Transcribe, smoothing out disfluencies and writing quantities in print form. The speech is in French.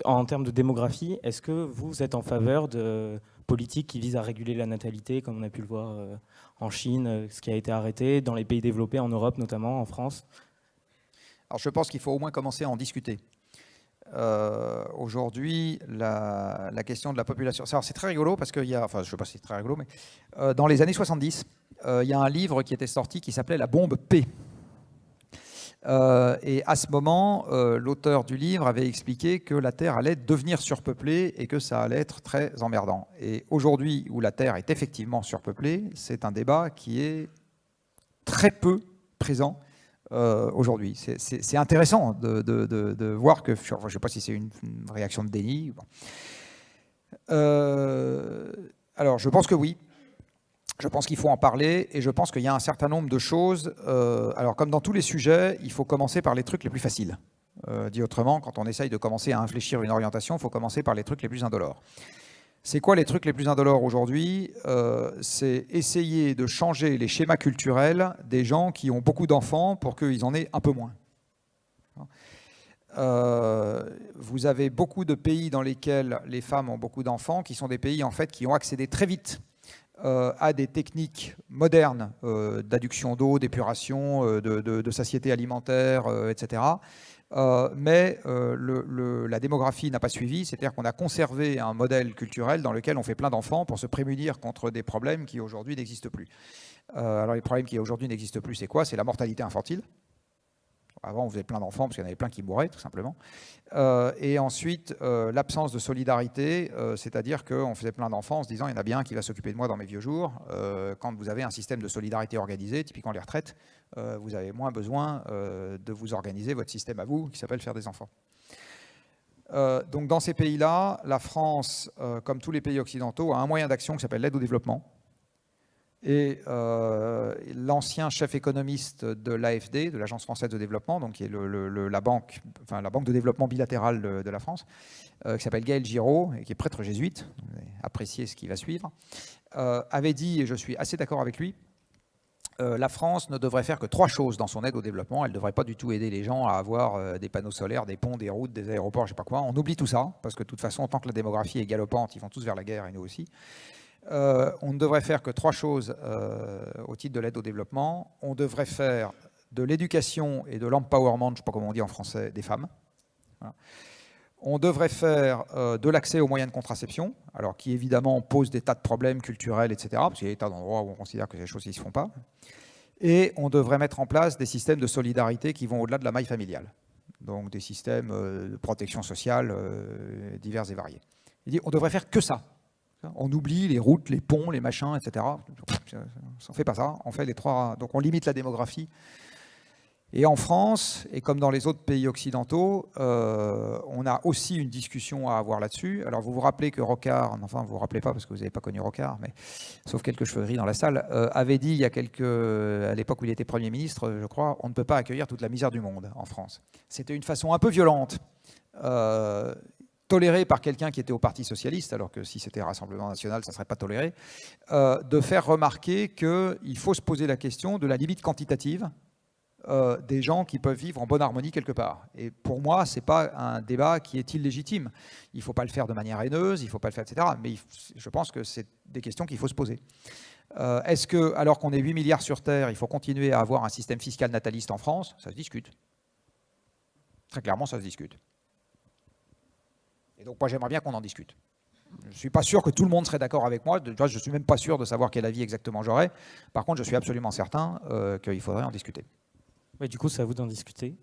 en termes de démographie, est-ce que vous êtes en faveur de politiques qui visent à réguler la natalité, comme on a pu le voir en Chine, ce qui a été arrêté, dans les pays développés, en Europe notamment, en France? Alors je pense qu'il faut au moins commencer à en discuter. Aujourd'hui, la question de la population... C'est très rigolo parce qu'il y a... Enfin, je ne sais pas si c'est très rigolo, mais dans les années 70, il y a un livre qui était sorti qui s'appelait La bombe P. Et à ce moment, l'auteur du livre avait expliqué que la Terre allait devenir surpeuplée et que ça allait être très emmerdant. Et aujourd'hui, où la Terre est effectivement surpeuplée, c'est un débat qui est très peu présent aujourd'hui. C'est intéressant de voir que, je ne sais pas si c'est une réaction de déni. Bon. Alors, je pense que oui. Je pense qu'il faut en parler et je pense qu'il y a un certain nombre de choses. Alors, comme dans tous les sujets, il faut commencer par les trucs les plus faciles. Dit autrement, quand on essaye de commencer à infléchir une orientation, il faut commencer par les trucs les plus indolores. C'est quoi les trucs les plus indolores aujourd'hui? C'est essayer de changer les schémas culturels des gens qui ont beaucoup d'enfants pour qu'ils en aient un peu moins. Vous avez beaucoup de pays dans lesquels les femmes ont beaucoup d'enfants, qui sont des pays en fait qui ont accédé très vite à des techniques modernes d'adduction d'eau, d'épuration, de satiété alimentaire, etc. Mais la démographie n'a pas suivi, c'est-à-dire qu'on a conservé un modèle culturel dans lequel on fait plein d'enfants pour se prémunir contre des problèmes qui aujourd'hui n'existent plus. Alors les problèmes qui aujourd'hui n'existent plus, c'est quoi? C'est la mortalité infantile. Avant, on faisait plein d'enfants parce qu'il y en avait plein qui mouraient, tout simplement. Et ensuite, l'absence de solidarité, c'est-à-dire qu'on faisait plein d'enfants en se disant « il y en a bien un qui va s'occuper de moi dans mes vieux jours ». Quand vous avez un système de solidarité organisé, typiquement les retraites, vous avez moins besoin de vous organiser votre système à vous, qui s'appelle faire des enfants. Donc dans ces pays-là, la France, comme tous les pays occidentaux, a un moyen d'action qui s'appelle l'aide au développement. Et l'ancien chef économiste de l'AFD, de l'Agence française de développement, donc qui est la banque de développement bilatérale de la France, qui s'appelle Gaël Giraud, et qui est prêtre jésuite, vous allez apprécier ce qui va suivre, avait dit, et je suis assez d'accord avec lui, la France ne devrait faire que 3 choses dans son aide au développement. Elle ne devrait pas du tout aider les gens à avoir des panneaux solaires, des ponts, des routes, des aéroports, je ne sais pas quoi. On oublie tout ça, parce que de toute façon, tant que la démographie est galopante, ils vont tous vers la guerre, et nous aussi. On ne devrait faire que 3 choses au titre de l'aide au développement. On devrait faire de l'éducation et de l'empowerment, je ne sais pas comment on dit en français, des femmes. Voilà. On devrait faire de l'accès aux moyens de contraception, alors qui évidemment pose des tas de problèmes culturels, etc., parce qu'il y a des tas d'endroits où on considère que c'est des choses qui ne se font pas. Et on devrait mettre en place des systèmes de solidarité qui vont au-delà de la maille familiale. Donc des systèmes de protection sociale divers et variés. Il dit on devrait faire que ça. On oublie les routes, les ponts, les machins, etc. On ne fait pas ça. On fait les 3. Donc on limite la démographie. Et en France, et comme dans les autres pays occidentaux, on a aussi une discussion à avoir là-dessus. Alors vous vous rappelez que Rocard, enfin vous ne vous rappelez pas parce que vous n'avez pas connu Rocard, mais sauf quelques cheveux gris dans la salle, avait dit il y a à l'époque où il était Premier ministre, je crois, on ne peut pas accueillir toute la misère du monde en France. C'était une façon un peu violente. Toléré par quelqu'un qui était au Parti Socialiste, alors que si c'était Rassemblement National, ça ne serait pas toléré, de faire remarquer qu'il faut se poser la question de la limite quantitative des gens qui peuvent vivre en bonne harmonie quelque part. Et pour moi, ce n'est pas un débat qui est illégitime. Il ne faut pas le faire de manière haineuse, il ne faut pas le faire, etc. Mais je pense que c'est des questions qu'il faut se poser. Est-ce que, alors qu'on est 8 milliards sur Terre, il faut continuer à avoir un système fiscal nataliste en France? Ça se discute. Très clairement, ça se discute. Et donc moi j'aimerais bien qu'on en discute. Je ne suis pas sûr que tout le monde serait d'accord avec moi, je ne suis même pas sûr de savoir quel avis exactement j'aurais. Par contre je suis absolument certain qu'il faudrait en discuter. Ouais, du coup c'est à vous d'en discuter.